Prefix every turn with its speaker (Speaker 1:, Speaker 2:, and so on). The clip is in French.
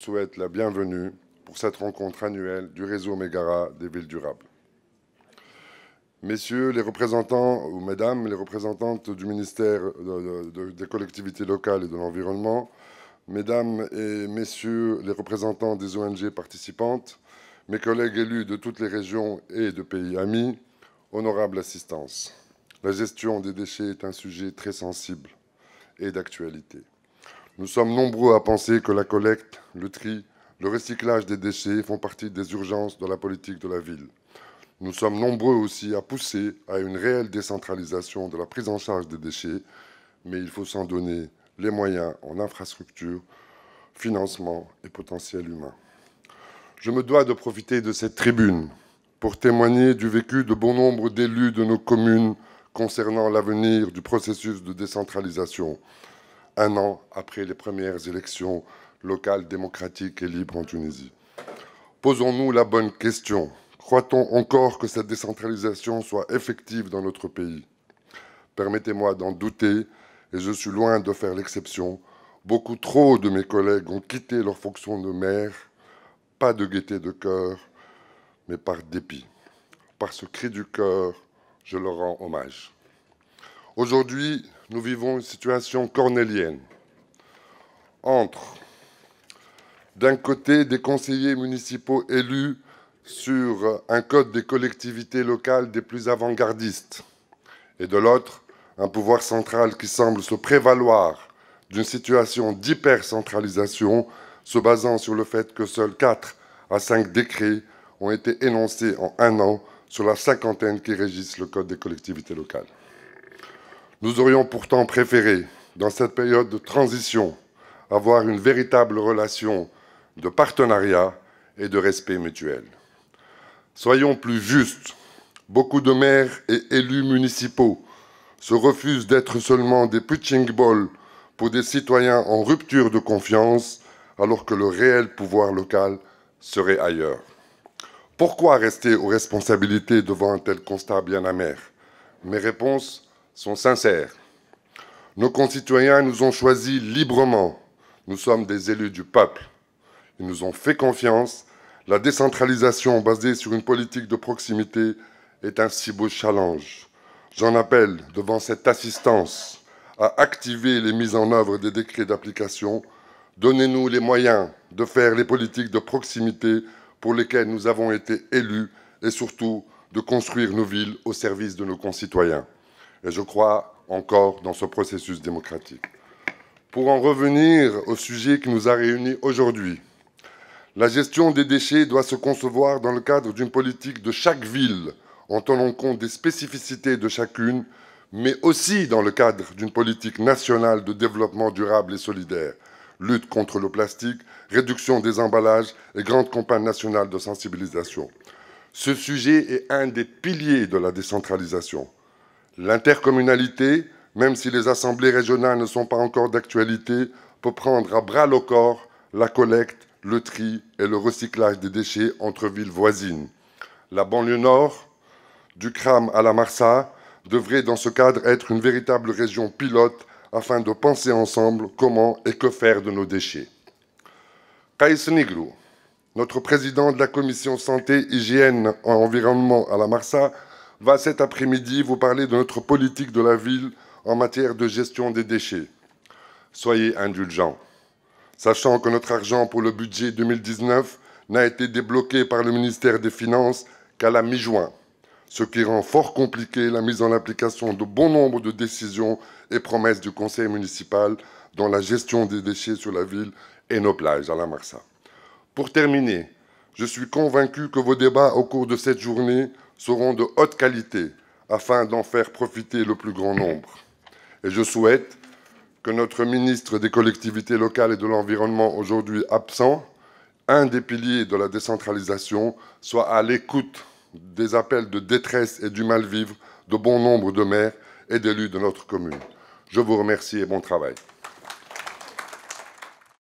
Speaker 1: souhaite la bienvenue pour cette rencontre annuelle du réseau Mégara des villes durables. Messieurs les représentants, ou mesdames les représentantes du ministère des collectivités locales et de l'environnement, mesdames et messieurs les représentants des ONG participantes, mes collègues élus de toutes les régions et de pays amis, honorable assistance. La gestion des déchets est un sujet très sensible et d'actualité. Nous sommes nombreux à penser que la collecte, le tri, le recyclage des déchets font partie des urgences de la politique de la ville. Nous sommes nombreux aussi à pousser à une réelle décentralisation de la prise en charge des déchets, mais il faut s'en donner les moyens en infrastructure, financement et potentiel humain. Je me dois de profiter de cette tribune pour témoigner du vécu de bon nombre d'élus de nos communes concernant l'avenir du processus de décentralisation, un an après les premières élections locales démocratiques et libres en Tunisie. Posons-nous la bonne question. Croit-on encore que cette décentralisation soit effective dans notre pays? Permettez-moi d'en douter, et je suis loin de faire l'exception. Beaucoup trop de mes collègues ont quitté leur fonction de maire, pas de gaieté de cœur, mais par dépit. Par ce cri du cœur, je leur rends hommage. Aujourd'hui, nous vivons une situation cornélienne. Entre, d'un côté, des conseillers municipaux élus sur un code des collectivités locales des plus avant-gardistes, et de l'autre, un pouvoir central qui semble se prévaloir d'une situation d'hypercentralisation se basant sur le fait que seuls 4 à 5 décrets ont été énoncés en un an sur la cinquantaine qui régissent le code des collectivités locales. Nous aurions pourtant préféré, dans cette période de transition, avoir une véritable relation de partenariat et de respect mutuel. Soyons plus justes. Beaucoup de maires et élus municipaux se refusent d'être seulement des punching balls pour des citoyens en rupture de confiance, alors que le réel pouvoir local serait ailleurs. Pourquoi rester aux responsabilités devant un tel constat bien amer? Mes réponses sont sincères. Nos concitoyens nous ont choisis librement. Nous sommes des élus du peuple. Ils nous ont fait confiance. La décentralisation basée sur une politique de proximité est un si beau challenge. J'en appelle devant cette assistance à activer les mises en œuvre des décrets d'application. Donnez-nous les moyens de faire les politiques de proximité pour lesquelles nous avons été élus et surtout de construire nos villes au service de nos concitoyens. Et je crois encore dans ce processus démocratique. Pour en revenir au sujet qui nous a réunis aujourd'hui, la gestion des déchets doit se concevoir dans le cadre d'une politique de chaque ville, en tenant compte des spécificités de chacune, mais aussi dans le cadre d'une politique nationale de développement durable et solidaire, lutte contre le plastique, réduction des emballages et grande campagne nationale de sensibilisation. Ce sujet est un des piliers de la décentralisation. L'intercommunalité, même si les assemblées régionales ne sont pas encore d'actualité, peut prendre à bras le corps la collecte, le tri et le recyclage des déchets entre villes voisines. La banlieue nord, du Kram à la Marsa, devrait dans ce cadre être une véritable région pilote afin de penser ensemble comment et que faire de nos déchets. Kaïs Nigrou, notre président de la commission santé, hygiène et environnement à la Marsa, va cet après-midi vous parler de notre politique de la ville en matière de gestion des déchets. Soyez indulgents, sachant que notre argent pour le budget 2019 n'a été débloqué par le ministère des Finances qu'à la mi-juin, ce qui rend fort compliqué la mise en application de bon nombre de décisions et promesses du conseil municipal dans la gestion des déchets sur la ville et nos plages à la Marsa. Pour terminer, je suis convaincu que vos débats au cours de cette journée seront de haute qualité afin d'en faire profiter le plus grand nombre. Et je souhaite que notre ministre des collectivités locales et de l'environnement, aujourd'hui absent, un des piliers de la décentralisation, soit à l'écoute des appels de détresse et du mal-vivre de bon nombre de maires et d'élus de notre commune. Je vous remercie et bon travail.